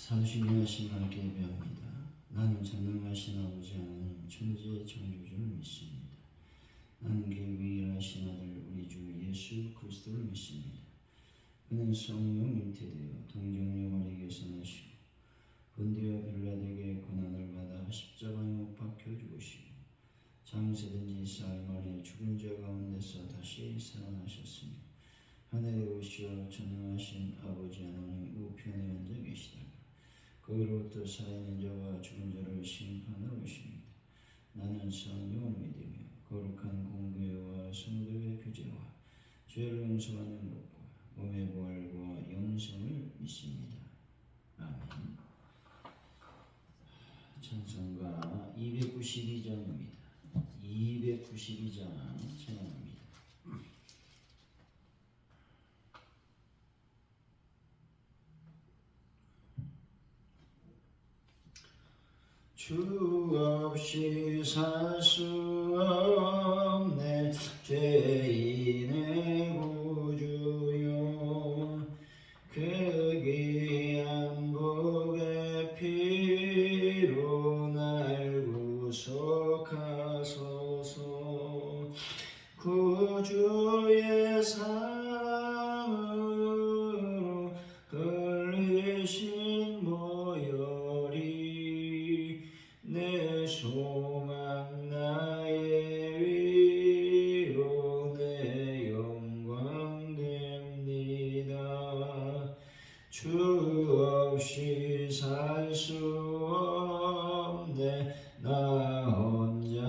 사실하신 하나님께 예배합니다. 나는 전능하신 아버지 하나님 천지의 창조주를 믿습니다. 나는 그 유일하신 아들 우리 주 예수 그리스도를 믿습니다. 그는 성령 잉태되어 동정녀 마리에게서 나시고 본디오 빌라에게 고난을 받아 십자가에 못 박혀 죽으시고 장세된 지 사흘 만에 죽은 자 가운데서 다시 살아나셨으며 하늘에 오시어 전능하신 아버지 하나님 우편에 앉아 계시다가 거기로부터 살아있는 자와 죽은 자를 심판하러 오십니다. 나는 성령을 믿으며 거룩한 공교회와 성도의 교제와 죄를 용서받는 것과 몸의 부활과 영생을 믿습니다. 아멘. 찬송가 292장입니다. 292장 찬양합니다. 주 없이 살 수 없네 죄인의 구주요 그 귀한 복의 피로 날 구속하소서 구주의 사랑으로 흘리신 보혈이 내 소망 나의 위로 내 영광 됩니다. 주 없이 살 수 없네 나 혼자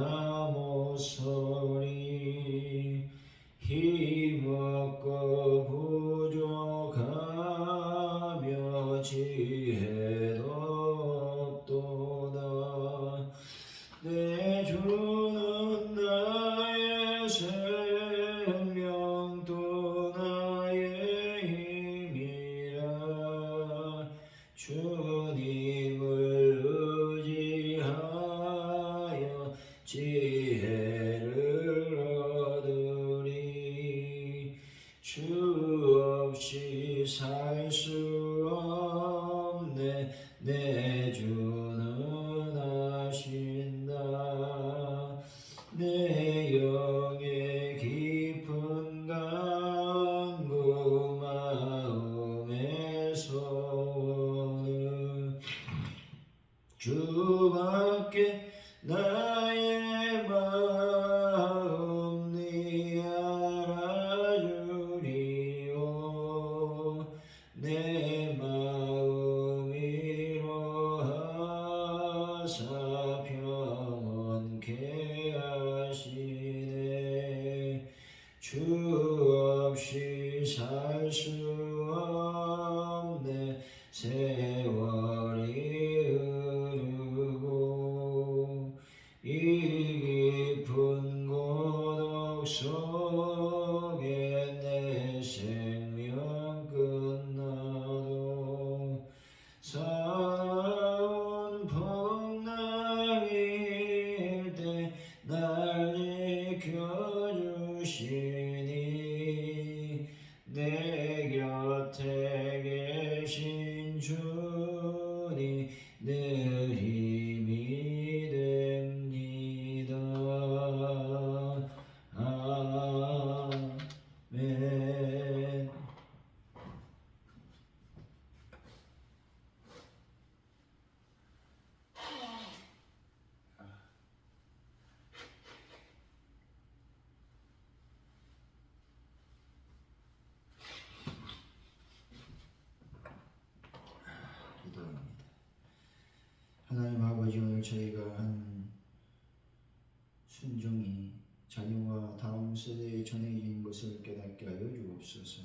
못 서리 힘없고 부족하며 지혜도 없도다. 내 주는 나의 생명 또 나의 힘이라 주님을 의지하여 지혜를 얻으리. 주 없이 살 수 없네 내 주는 아신다. 내 영의 깊은 간구 마음의 소원은 주밖에 나의 마음 네 알아주리오. 내 마음 위로하사 평온케 하시네. 주 없이 살 수 없네 세월이 흐르고 이 깊은 고독 속에 내 생명 끝나도 사나운 풍랑일 때 날 지켜주시니 내 곁에 계신 주니 늘 힘이 됩니다. 아멘. 기도합니다. 하나님 아버지, 오늘 저희가 한 순종이 자녀와 다음 세대에 전해진 것을 깨닫게 하여 주옵소서.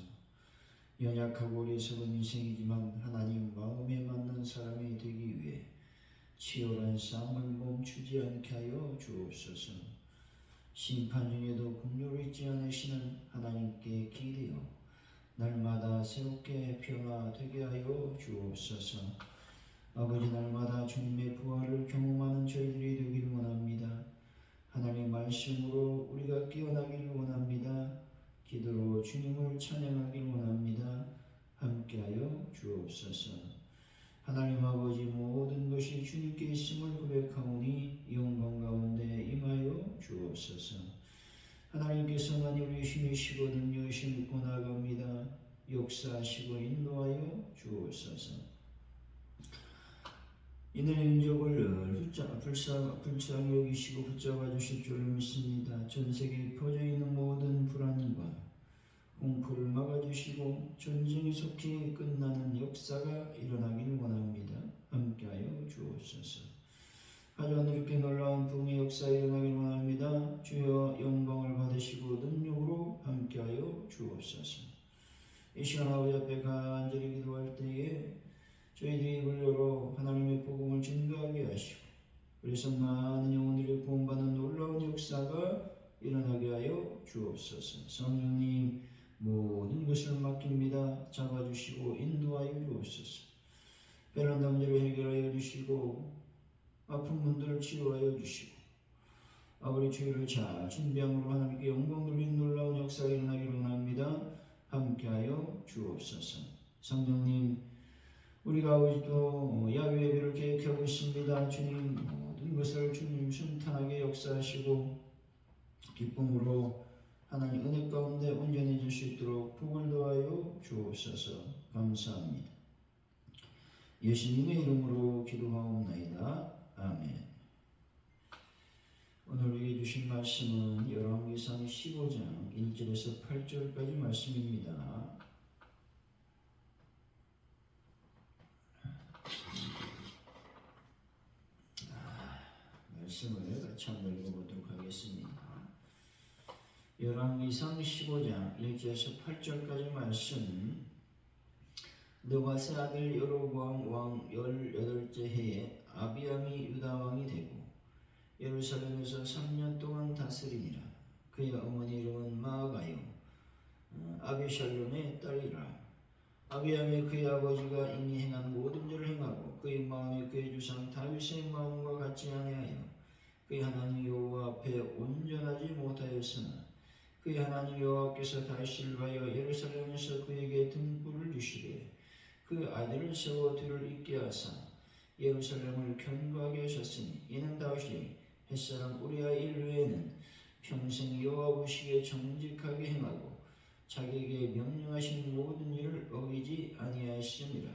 연약하고 어리석은 인생이지만 하나님 마음에 맞는 사람이 되기 위해 치열한 싸움을 멈추지 않게 하여 주옵소서. 심판 중에도 긍휼을 잊지 않으시는 하나님께 기대어 날마다 새롭게 변화되게 하여 주옵소서. 아버지, 날마다 주님의 부활을 경험하는 저희들이 되기를 원합니다. 하나님의 말씀으로 우리가 깨어나기를 원합니다. 기도로 주님을 찬양하기를 원합니다. 함께하여 주옵소서. 하나님 아버지 모든 것이 주님께 있음을 고백하오니 영광 가운데 임하여 주옵소서. 하나님께서만 우리 힘이시거든요. 힘 믿고 나갑니다. 역사하시고 인도하여 주옵소서. 이들의 인적을 불쌍히 여기시고 붙잡아 주실 줄 믿습니다. 전 세계에 퍼져 있는 모든 불안과 공포를 막아주시고 전쟁이 속히 끝나는 역사가 일어나길 원합니다. 함께하여 주옵소서. 하지만 이렇게 놀라운 부흥의 역사가 일어나길 원합니다. 주여 영광을 받으시고 능력으로 함께하여 주옵소서. 이 시간 아버지 앞에 간절히 기도할 때에 저희들이 입을 열어 하나님의 복음을 증거하게 하시고 그래서 많은 영혼들이 구원받는 놀라운 역사가 일어나게 하여 주옵소서. 성령님 모든 것을 맡깁니다. 잡아주시고 인도하여 주옵소서. 베란다 문제를 해결하여 주시고 아픈 분들을 치유하여 주시고 아버지 주의를 잘 준비함으로 하나님께 영광 돌린 놀라운 역사가 일어나기를 원합니다. 함께하여 주옵소서. 성령님 우리가 아버지도 야외 예배를 계획하고 있습니다. 주님 모든 것을 주님 순탄하게 역사하시고 기쁨으로 하나님 은혜 가운데 온전해질 수 있도록 복을 도하여 주옵소서. 감사합니다. 예수님의 이름으로 기도하옵나이다. 아멘. 오늘 우리에게 주신 말씀은 열왕기상 15장 1절에서 8절까지 말씀입니다. 말씀을 같이 한번 읽어보도록 하겠습니다. 열왕기상 15장 1절에서 8절까지 말씀. 느바세 아들 여로보암 왕 18째 해에 아비암이 유다 왕이 되고 예루살렘에서 3년 동안 다스리니라. 그의 어머니 이름은 마아가요 아비샬롬의 딸이라. 아비암이 그의 아버지가 이미 행한 모든 일을 행하고 그의 마음이 그의 주상 다윗의 마음과 같이 아니하여 그의 하나님 여호와 앞에 온전하지 못하였으나 그의 하나님 여호와께서 다윗을 위하여 예루살렘에서 그에게 등불을 주시되 그 아들을 세워 뒤를 잇게 하사 예루살렘을 견고하게 하셨으니 이는 다윗이 햇사람 우리아 일 외에는 평생 여호와 보시기에 정직하게 행하고 자기에게 명령하신 모든 일을 어기지 아니하였음이라.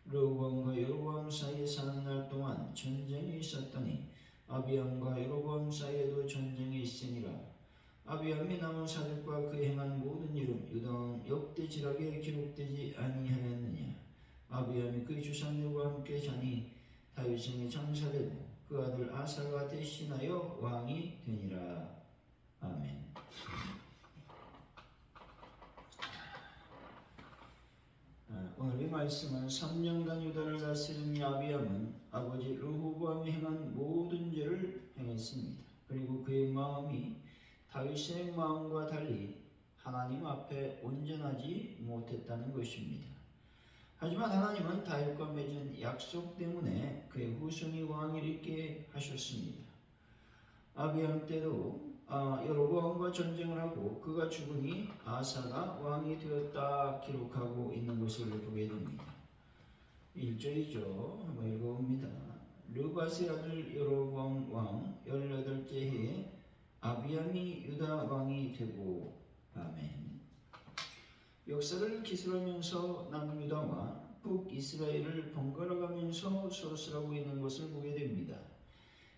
르호보암과 여로보암 사이에 사는 날 동안 전쟁이 있었더니 아비암과 여로보암 사이에도 전쟁이 있으니라. 아비암이 남은 사적과 그 행한 모든 일은 유다 역대지락에 기록되지 아니하였느냐. 아비암이 그의 주상들과 함께 자니 다윗성에 장사되고 그 아들 아사가 대신하여 왕이 되니라. 아멘. 오늘 이 말씀은 3년간 유다를 다스린 아비암은 아버지 르호보암이 행한 모든 죄를 행했습니다. 그리고 그의 마음이 다윗의 마음과 달리 하나님 앞에 온전하지 못했다는 것입니다. 하지만 하나님은 다윗과 맺은 약속 때문에 그의 후손이 왕위를 잇게 하셨습니다. 아비암 때도 여로보암과 전쟁을 하고 그가 죽으니 아사가 왕이 되었다 기록하고 있는 것을 보게 됩니다. 1절이죠. 한번 읽어봅니다. 르바세 아들 여로보암 왕 18째 해에 아비암이 유다 왕이 되고. 아멘. 역사를 기술하면서 남유다와 북이스라엘을 번갈아가면서 소설하고 있는 것을 보게 됩니다.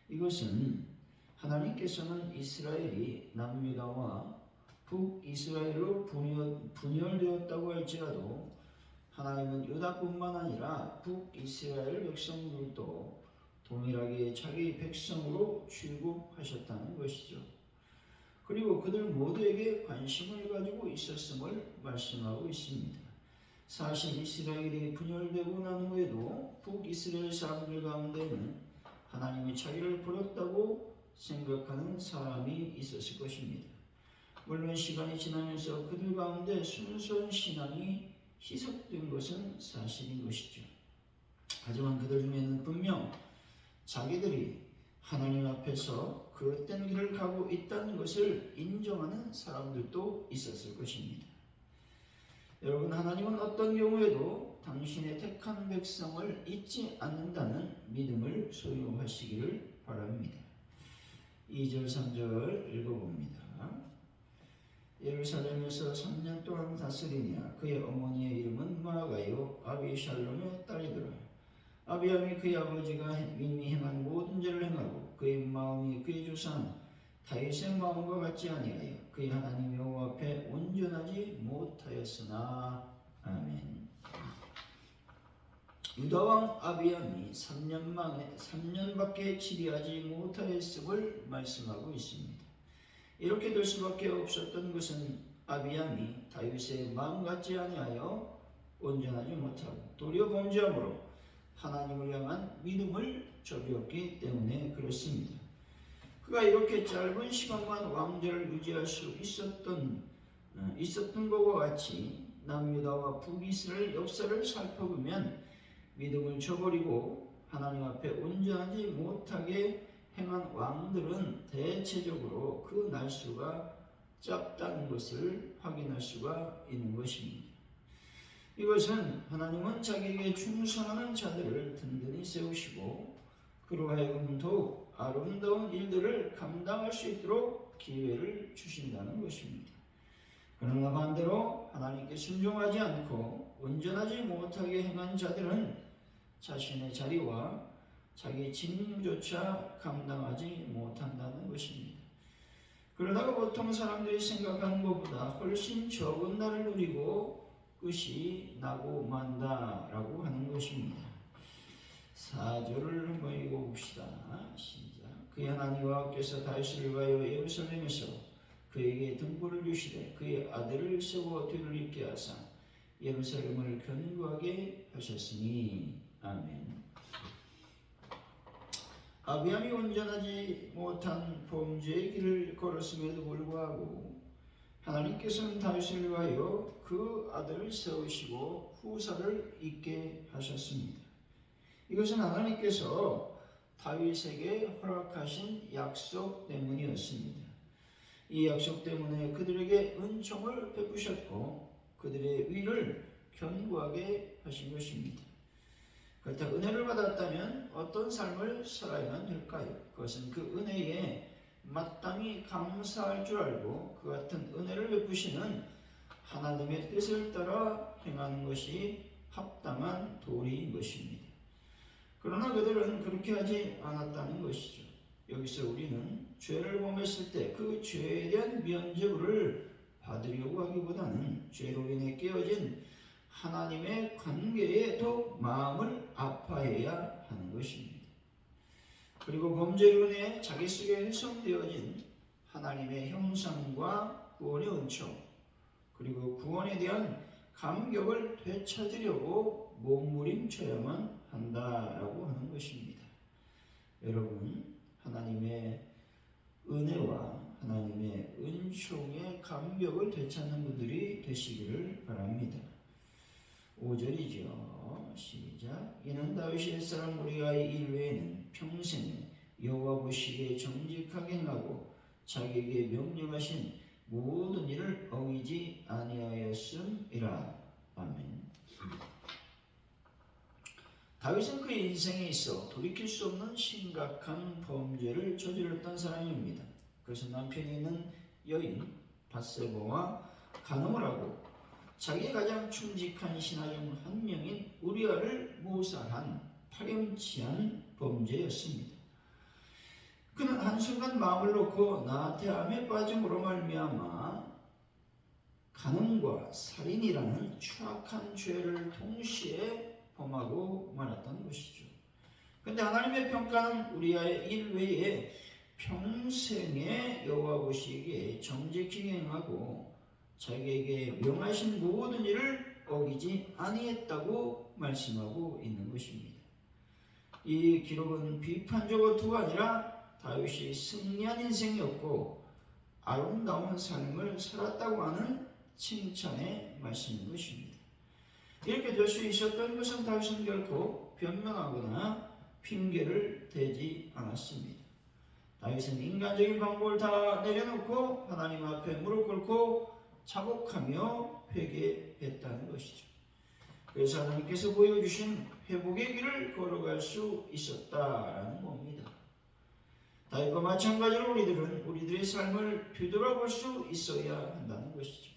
이것은 하나님께서는 이스라엘이 남유다와 북이스라엘로 분열되었다고 할지라도 하나님은 유다뿐만 아니라 북이스라엘 백성들도 동일하게 자기 백성으로 취급하셨다는 것이죠. 그리고 그들 모두에게 관심을 가지고 있었음을 말씀하고 있습니다. 사실 이스라엘이 분열되고 난 후에도 북이스라엘 사람들 가운데는 하나님이 자기를 버렸다고 생각하는 사람이 있었을 것입니다. 물론 시간이 지나면서 그들 가운데 순수한 신앙이 희석된 것은 사실인 것이죠. 하지만 그들 중에는 분명 자기들이 하나님 앞에서 그릇된 길을 가고 있다는 것을 인정하는 사람들도 있었을 것입니다. 여러분, 하나님은 어떤 경우에도 당신의 택한 백성을 잊지 않는다는 믿음을 소유하시기를 바랍니다. 2절 3절 읽어봅니다. 예루살렘에서 3년 동안 다스리냐. 그의 어머니의 이름은 마아가요 아비샬롬의 딸이더라. 아비암이 그의 아버지가 이미 행한 모든 죄를 행하고 그의 마음이 그의 조상 다윗의 마음과 같지 아니하여 그의 하나님 여호와 앞에 온전하지 못하였으나. 아멘. 유다왕 아비암이 3년밖에 치리하지 못하였음을 말씀하고 있습니다. 이렇게 될 수밖에 없었던 것은 아비암이 다윗의 마음 같지 아니하여 온전하지 못하고 도리어 범죄함으로 하나님을 향한 믿음을 저버렸기 때문에 그렇습니다. 그가 이렇게 짧은 시간만 왕좌를 유지할 수 있었던 것과 같이 남유다와 북이스라엘 역사를 살펴보면 믿음을 저버리고 하나님 앞에 온전하지 못하게 행한 왕들은 대체적으로 그 날수가 짧다는 것을 확인할 수가 있는 것입니다. 이것은 하나님은 자기에게 충성하는 자들을 든든히 세우시고 그로 하여금 더욱 아름다운 일들을 감당할 수 있도록 기회를 주신다는 것입니다. 그러나 반대로 하나님께 순종하지 않고 온전하지 못하게 행한 자들은 자신의 자리와 자기 직무조차 감당하지 못한다는 것입니다. 그러다가 보통 사람들이 생각하는 것보다 훨씬 적은 날을 누리고 끝이 나고 만다라고 하는 것입니다. 4절을 한번 읽어봅시다. 시작. 그의 하나님 여호와께서 다윗을 위하여 예루살렘에서 그에게 등불을 주시되 그의 아들을 세워 뒤를 잇게 하사 예루살렘을 견고하게 하셨으니. 아멘. 아비암이 온전하지 못한 범죄의 길을 걸었음에도 불구하고 하나님께서는 다윗을 위하여 그 아들을 세우시고 후사를 잇게 하셨습니다. 이것은 하나님께서 다윗에게 허락하신 약속 때문이었습니다. 이 약속 때문에 그들에게 은총을 베푸셨고 그들의 위를 견고하게 하신 것입니다. 그렇다 은혜를 받았다면 어떤 삶을 살아야만 될까요? 그것은 그 은혜에 마땅히 감사할 줄 알고 그 같은 은혜를 베푸시는 하나님의 뜻을 따라 행하는 것이 합당한 도리인 것입니다. 그러나 그들은 그렇게 하지 않았다는 것이죠. 여기서 우리는 죄를 범했을 때 그 죄에 대한 면죄부를 받으려고 하기보다는 죄로 인해 깨어진 하나님의 관계에 더 마음을 아파해야 하는 것입니다. 그리고 범죄로 인해 자기 속에 훼손되어진 하나님의 형상과 구원의 은총, 그리고 구원에 대한 감격을 되찾으려고 몸부림쳐야만 한다라고 하는 것입니다. 여러분, 하나님의 은혜와 하나님의 은총의 감격을 되찾는 분들이 되시기를 바랍니다. 5절이죠. 시작. 이는 다윗의 옛사람 우리아의 일 외에는 평생에 여호와 보시기에 정직하게 행하고 자기에게 명령하신 모든 일을 어기지 아니하였음이라. 아멘. 다윗은 그의 인생에 있어 돌이킬 수 없는 심각한 범죄를 저질렀던 사람입니다. 그래서 남편이 있는 여인 밧세바와 간음을 하고 자기의 가장 충직한 신하 중 한 명인 우리아를 모살한 파렴치한 범죄였습니다. 그는 한순간 마음을 놓고 나태함에 빠짐으로 말미암아 간음과 살인이라는 추악한 죄를 동시에 범하고 말았던 것이죠. 그런데 하나님의 평가는 우리아의 일 외에 평생에 여호와 보시기에 정직히 행하고 자기에게 명하신 모든 일을 어기지 아니했다고 말씀하고 있는 것입니다. 이 기록은 비판적어투가 아니라 다윗이 승리한 인생이었고 아름다운 삶을 살았다고 하는 칭찬의 말씀인 것입니다. 이렇게 될 수 있었던 것은 다윗은 결코 변명하거나 핑계를 대지 않았습니다. 다윗은 인간적인 방법을 다 내려놓고 하나님 앞에 무릎 꿇고 자복하며 회개했다는 것이죠. 그래서 하나님께서 보여주신 회복의 길을 걸어갈 수 있었다라는 겁니다. 다윗과 마찬가지로 우리들은 우리들의 삶을 뒤돌아볼 수 있어야 한다는 것이죠.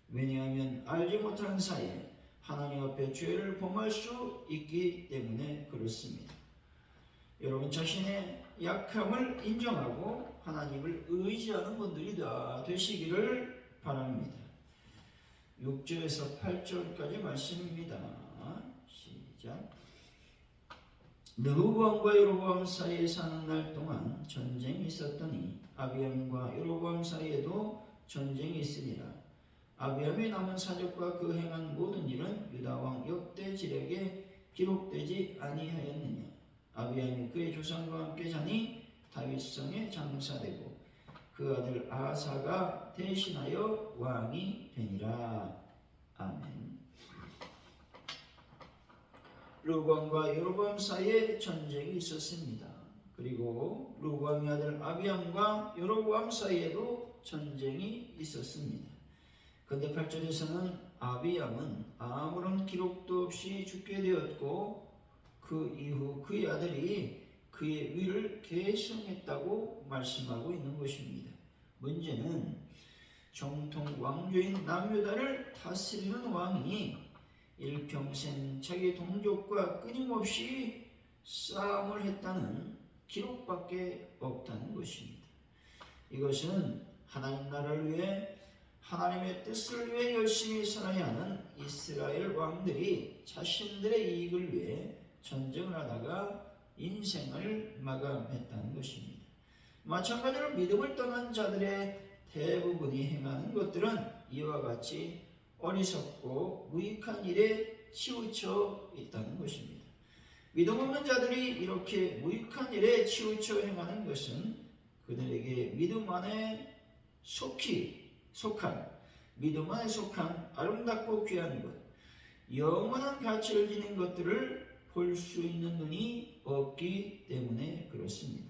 왜냐하면 알지 못하는 사이에 하나님 앞에 죄를 범할 수 있기 때문에 그렇습니다. 여러분 자신의 약함을 인정하고 하나님을 의지하는 분들이 다 되시기를 바랍니다. 6절에서 8절까지 말씀입니다. 시작. 르호보암과 여로보암 사이에 사는 날 동안 전쟁이 있었더니 아비암과 여로보암 사이에도 전쟁이 있으니라. 아비암의 남은 사적과 그 행한 모든 일은 유다왕 역대지력에 기록되지 아니하였느냐. 아비암이 그의 조상과 함께 자니 다윗성에 장사되고 그 아들 아사가 대신하여 왕이 되니라. 아멘. 르호보암과 여로보암 사이에 전쟁이 있었습니다. 그리고 르호보암의 아들 아비암과 여로보암 사이에도 전쟁이 있었습니다. 그런데 8절에서는 아비암은 아무런 기록도 없이 죽게 되었고 그 이후 그의 아들이 그의 위를 계승했다고 말씀하고 있는 것입니다. 문제는 정통 왕조인 남유다를 다스리는 왕이 일평생 자기 동족과 끊임없이 싸움을 했다는 기록밖에 없다는 것입니다. 이것은 하나님 나라를 위해 하나님의 뜻을 위해 열심히 살아야 하는 이스라엘 왕들이 자신들의 이익을 위해 전쟁을 하다가 인생을 마감했다는 것입니다. 마찬가지로 믿음을 떠난 자들의 대부분이 행하는 것들은 이와 같이 어리석고 무익한 일에 치우쳐 있다는 것입니다. 믿음 없는 자들이 이렇게 무익한 일에 치우쳐 행하는 것은 그들에게 믿음 안에 속한 믿음 안에 속한 아름답고 귀한 것, 영원한 가치를 지닌 것들을 볼 수 있는 눈이 없기 때문에 그렇습니다.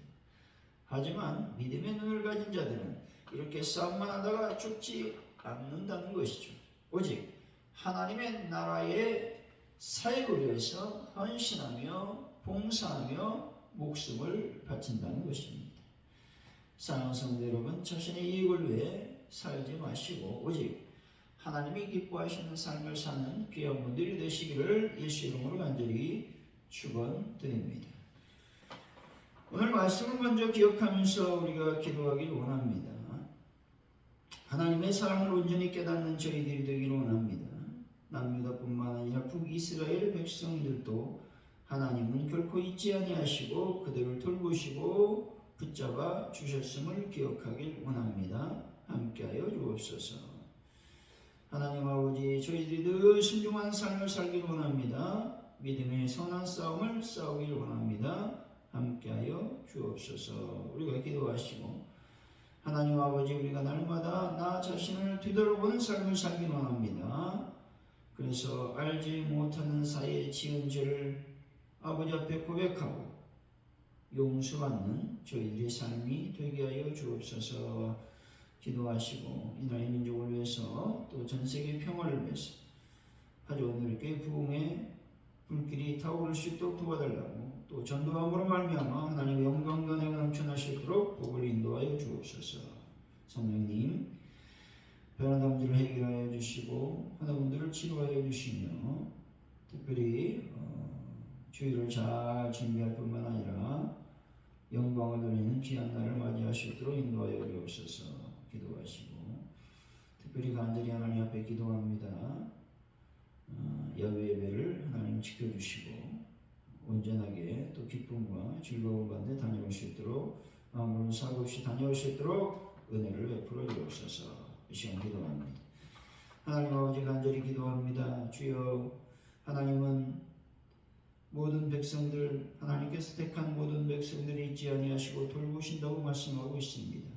하지만 믿음의 눈을 가진 자들은 이렇게 싸움만 하다가 죽지 않는다는 것이죠. 오직 하나님의 나라의 사역을 위해서 헌신하며 봉사하며 목숨을 바친다는 것입니다. 사랑하는 성도 여러분, 자신의 이익을 위해 살지 마시고 오직 하나님이 기뻐하시는 삶을 사는 귀한 분들이 되시기를 예수 이름으로 간절히 축원드립니다. 오늘 말씀을 먼저 기억하면서 우리가 기도하길 원합니다. 하나님의 사랑을 온전히 깨닫는 저희들이 되기를 원합니다. 남유다뿐만 아니라 북이스라엘 백성들도 하나님은 결코 잊지 아니하시고 그들을 돌보시고 붙잡아 주셨음을 기억하길 원합니다. 함께하여 주옵소서. 하나님 아버지, 저희들이 늘 순종한 삶을 살길 원합니다. 믿음의 선한 싸움을 싸우길 원합니다. 함께하여 주옵소서. 우리가 기도하시고 하나님 아버지, 우리가 날마다 나 자신을 뒤돌아보는 삶을 살길 원합니다. 그래서 알지 못하는 사이에 지은 죄를 아버지 앞에 고백하고 용서받는 저희들의 삶이 되게 하여 주옵소서. 기도하시고 이 나라의 민족을 위해서 또 전 세계 평화를 위해서 가져온 우리께 부흥의 불길이 타오를 수 있도록 도와달라고, 또 전도함으로 말미암아 하나님의 영광과 은혜가 넘쳐나시도록 복을 인도하여 주옵소서. 성령님, 변화된 문제를 해결하여 주시고 환자분들을 치료하여 주시며 특별히 주일을 잘 준비할 뿐만 아니라 영광을 돌리는 귀한 날을 맞이하시도록 인도하여 주옵소서. 기도하시고 특별히 간절히 하나님 앞에 기도합니다. 야외 예배를 하나님 지켜주시고 온전하게 또 기쁨과 즐거움 가운데 다녀올 수 있도록 아무런 사고 없이 다녀올 수 있도록 은혜를 베풀어 주옵소서. 이 시간 기도합니다. 하나님 아버지, 간절히 기도합니다. 주여, 하나님은 모든 백성들, 하나님께서 택한 모든 백성들이 잊지 아니하시고 돌보신다고 말씀하고 있습니다.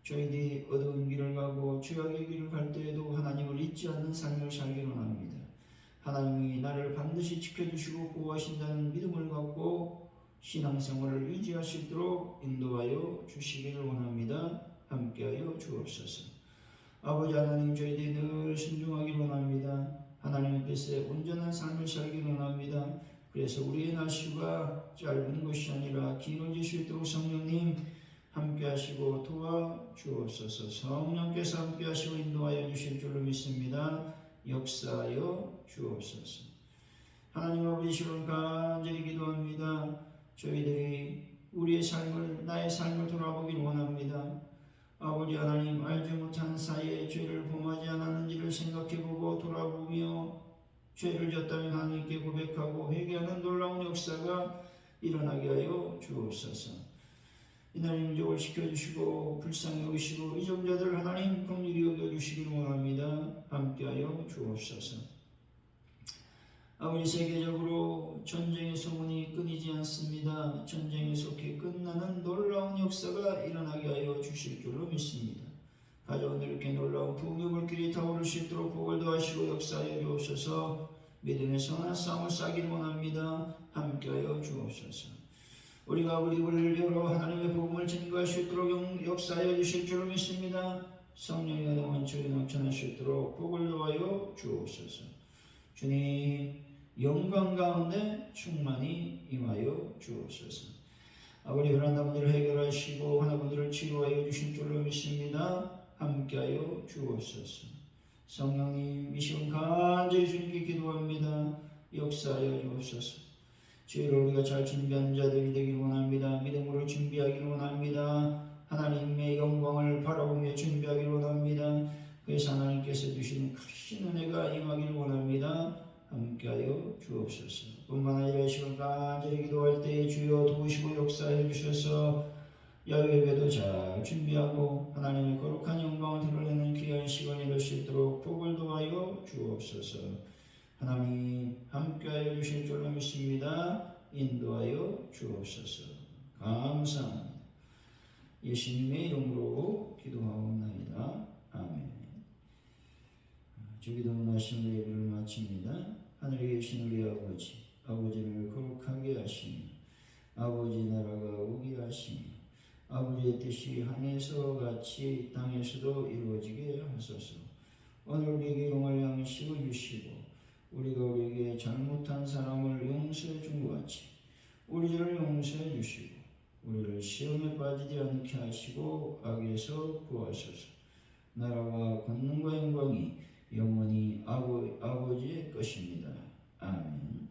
저희들이 어두운 길을 가고 죄악의 길을 갈 때에도 하나님을 잊지 않는 삶을 살기를 원합니다. 하나님이 나를 반드시 지켜주시고 보호하신다는 믿음을 갖고 신앙생활을 유지할 수 있도록 인도하여 주시기를 원합니다. 함께하여 주옵소서. 아버지 하나님, 저희들이 늘 순종하기를 원합니다. 하나님의 뜻에 온전한 삶을 살기를 원합니다. 그래서 우리의 날수가 짧은 것이 아니라 길어질 수 있도록 성령님 함께 하시고 도와주옵소서. 성령께서 함께 하시고 인도하여 주실 줄로 믿습니다. 역사하여 주옵소서. 하나님 아버지, 시간 간절히 기도합니다. 저희들이 우리의 삶을, 나의 삶을 돌아보길 원합니다. 아버지 하나님, 알지 못한 사이에 죄를 범하지 않았는지를 생각해보고 돌아보며 죄를 졌다면 하나님께 고백하고 회개하는 놀라운 역사가 일어나게 하여 주옵소서. 이날 인족을 지켜주시고 불쌍히 여기시고 이정자들 하나님 긍휼히 여겨주시길 원합니다. 함께하여 주옵소서. 아버지, 세계적으로 전쟁의 소문이 끊이지 않습니다. 전쟁이 속히 끝나는 놀라운 역사가 일어나게 하여 주실 줄로 믿습니다. 가정들 이렇게 놀라운 부흥의 불길이 타오를 수 있도록 복을 더하시고 역사하여 주옵소서. 믿음의 선한 싸움을 싸기를 원합니다. 함께하여 주옵소서. 우리가 우리 입을 열어 하나님의 복음을 증거할 수 있도록 역사하여 주실 줄로 믿습니다. 성령의 은혜와 원초에 넘쳐날 수 있도록 복을 더하여 주옵소서. 주님, 영광 가운데 충만히 임하여 주옵소서. 아버지, 불안한 분들을 해결하시고 하나분들을 치료하여 주신 줄로 믿습니다. 함께하여 주옵소서. 성령님, 이 시간 간절히 주님께 기도합니다. 역사하여 주옵소서. 주의를 우리가 잘 준비하는 자들이 되기를 원합니다. 믿음으로 준비하기를 원합니다. 하나님의 영광을 바라보며 준비하기를 원합니다. 그래서 하나님께서 주시는 크신 은혜가 임하기를 원합니다. 함께하여 주옵소서. 뿐만 아니라 이 시간 간절히 기도할 때에 주여 도우시고 역사해 주셔서 야외 예배도 잘 준비하고 하나님의 거룩한 영광을 드러내는 귀한 시간이 될 수 있도록 복을 도하여 주옵소서. 하나님 함께하여 주실 줄로 믿습니다. 인도하여 주옵소서. 감사합니다. 예수님의 이름으로 기도하옵나이다. 아멘. 주기도문 하신 예배를 마칩니다. 하늘에 계신 우리 아버지, 아버지를 거룩하게 하시며 아버지 나라가 오게 하시며 아버지의 뜻이 하늘에서 같이 땅에서도 이루어지게 하소서. 오늘 우리에게 일용할 양식을 주시고 우리가 우리에게 잘못한 사람을 용서해 준 것 같이 우리 죄를 용서해 주시고 우리를 시험에 빠지지 않게 하시고 악에서 구하소서. 나라와 권능과 영광이 영원히 아버지의 것입니다. 아멘.